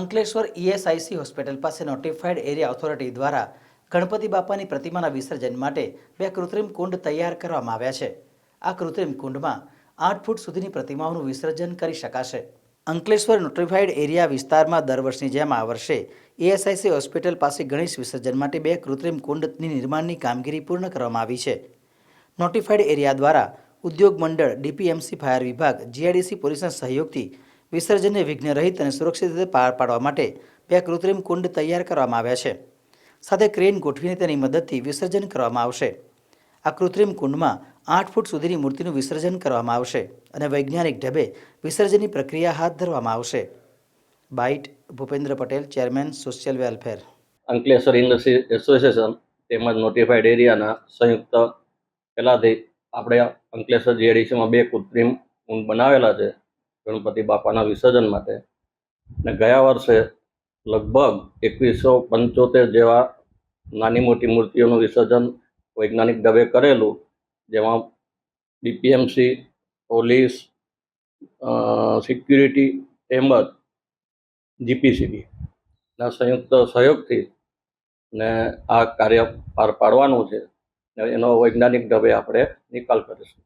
Ankleshwar ESIC hospital પાસે notified area authority દ્વારા ગણપતિ બાપાની પ્રતિમાના વિસર્જન માટે બે કૃત્રિમ કુંડ તૈયાર કરવામાં આવ્યા છે. આ કૃત્રિમ કુંડમાં 8 ફૂટ સુધીની પ્રતિમાઓનું વિસર્જન કરી શકાશે. અંકલેશ્વર નોટિફાઈડ એરિયા વિસ્તારમાં દર વર્ષની જેમ આ વર્ષે ઈએસઆઈસી હોસ્પિટલ પાસે ગણેશ વિસર્જન માટે બે કૃત્રિમ કુંડની નિર્માણની કામગીરી પૂર્ણ કરવામાં આવી છે. નોટિફાઈડ એરિયા દ્વારા ઉદ્યોગ મંડળ, ડીપીએમસી, ફાયર વિભાગ, જીઆઈડીસી પોલીસના સહયોગથી વિસર્જનને વિઘ્નરહિત અને સુરક્ષિત રીતે પાર પાડવા માટે બે કૃત્રિમ કુંડ તૈયાર કરવામાં આવ્યા છે. સાથે ક્રેન ગોઠવીને તેની મદદથી વિસર્જન કરવામાં આવશે. આ કૃત્રિમ કુંડમાં 8 ફૂટ સુધીની મૂર્તિનું વિસર્જન કરવામાં આવશે અને વૈજ્ઞાનિક ઢબે વિસર્જનની પ્રક્રિયા હાથ ધરવામાં આવશે. Byte Bhupendra Patel, chairman, social welfare. Ankleshwar industry association તેમજ નોટિફાઈડ એરિયાના સંયુક્ત પહેલાંથી આપણે અંકલેશ્વર જીઆઈડીસીમાં બે કૃત્રિમ કુંડ બનાવેલા છે ગણપતિ બાપાના વિસર્જન માટે. અને ગયા વર્ષે લગભગ 2175 જેવા નાની મોટી મૂર્તિઓનું વિસર્જન વૈજ્ઞાનિક ઢબે કરેલું, જેમાં ડીપીએમસી, પોલીસ, સિક્યુરિટી તેમજ જીપીસીબીના સંયુક્ત સહયોગથી ને આ કાર્ય પાર પાડવાનું છે. એનો વૈજ્ઞાનિક ઢબે આપણે નિકાલ કરીશું.